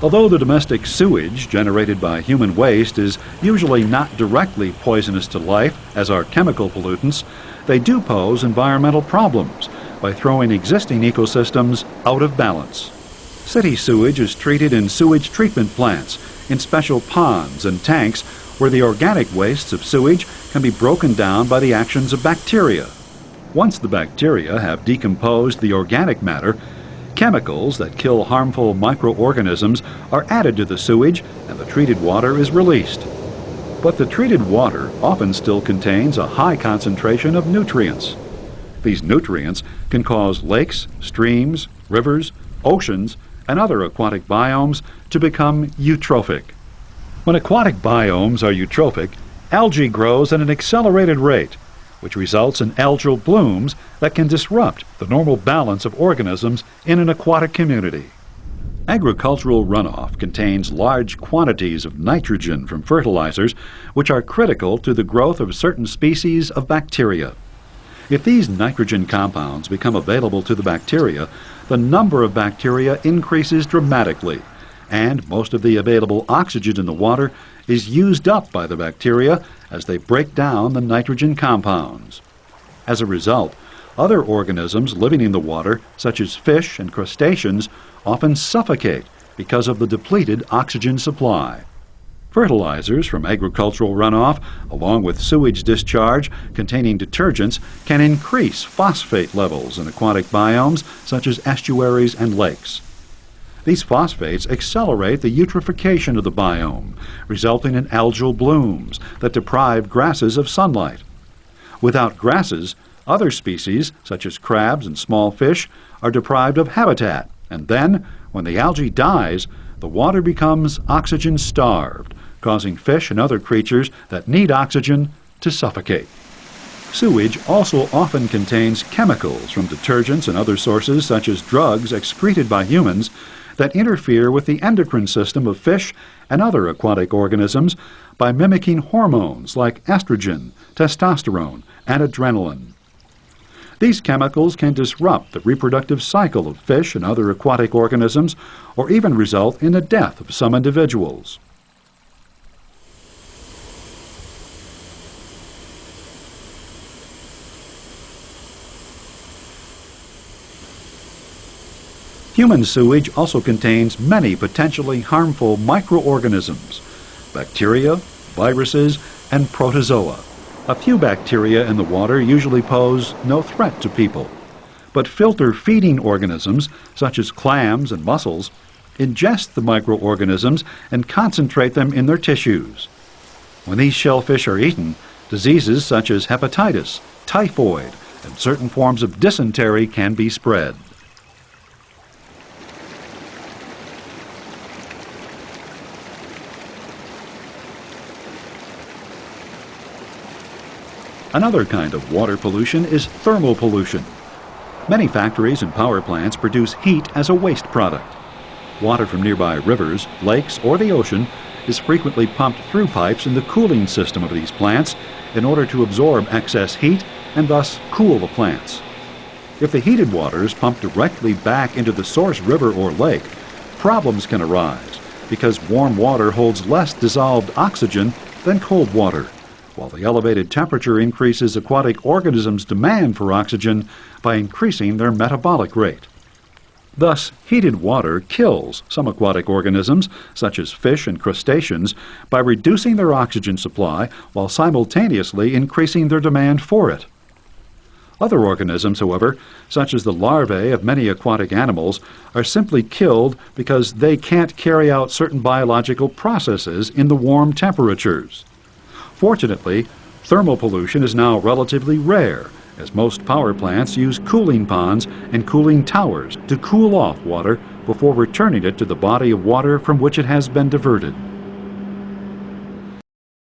Although the domestic sewage generated by human waste is usually not directly poisonous to life, as are chemical pollutants, they do pose environmental problems by throwing existing ecosystems out of balance. City sewage is treated in sewage treatment plants, in special ponds and tanks where the organic wastes of sewage can be broken down by the actions of bacteria. Once the bacteria have decomposed the organic matter, chemicals that kill harmful microorganisms are added to the sewage and the treated water is released. But the treated water often still contains a high concentration of nutrients. These nutrients can cause lakes, streams, rivers, oceans, and other aquatic biomes to become eutrophic. When aquatic biomes are eutrophic, algae grows at an accelerated rate, which results in algal blooms that can disrupt the normal balance of organisms in an aquatic community. Agricultural runoff contains large quantities of nitrogen from fertilizers, which are critical to the growth of certain species of bacteria. If these nitrogen compounds become available to the bacteria, the number of bacteria increases dramatically, and most of the available oxygen in the water is used up by the bacteria as they break down the nitrogen compounds. As a result, other organisms living in the water, such as fish and crustaceans, often suffocate because of the depleted oxygen supply. Fertilizers from agricultural runoff, along with sewage discharge containing detergents, can increase phosphate levels in aquatic biomes such as estuaries and lakes. These phosphates accelerate the eutrophication of the biome, resulting in algal blooms that deprive grasses of sunlight. Without grasses, other species, such as crabs and small fish, are deprived of habitat, and then, when the algae dies, the water becomes oxygen-starved, causing fish and other creatures that need oxygen to suffocate. Sewage also often contains chemicals from detergents and other sources, such as drugs excreted by humans, that interfere with the endocrine system of fish and other aquatic organisms by mimicking hormones like estrogen, testosterone, and adrenaline. These chemicals can disrupt the reproductive cycle of fish and other aquatic organisms, or even result in the death of some individuals. Human sewage also contains many potentially harmful microorganisms, bacteria, viruses, and protozoa. A few bacteria in the water usually pose no threat to people, but filter-feeding organisms, such as clams and mussels, ingest the microorganisms and concentrate them in their tissues. When these shellfish are eaten, diseases such as hepatitis, typhoid, and certain forms of dysentery can be spread. Another kind of water pollution is thermal pollution. Many factories and power plants produce heat as a waste product. Water from nearby rivers, lakes, or the ocean is frequently pumped through pipes in the cooling system of these plants in order to absorb excess heat and thus cool the plants. If the heated water is pumped directly back into the source river or lake, problems can arise because warm water holds less dissolved oxygen than cold water, while the elevated temperature increases aquatic organisms' demand for oxygen by increasing their metabolic rate. Thus, heated water kills some aquatic organisms, such as fish and crustaceans, by reducing their oxygen supply while simultaneously increasing their demand for it. Other organisms, however, such as the larvae of many aquatic animals, are simply killed because they can't carry out certain biological processes in the warm temperatures. Fortunately, thermal pollution is now relatively rare, as most power plants use cooling ponds and cooling towers to cool off water before returning it to the body of water from which it has been diverted.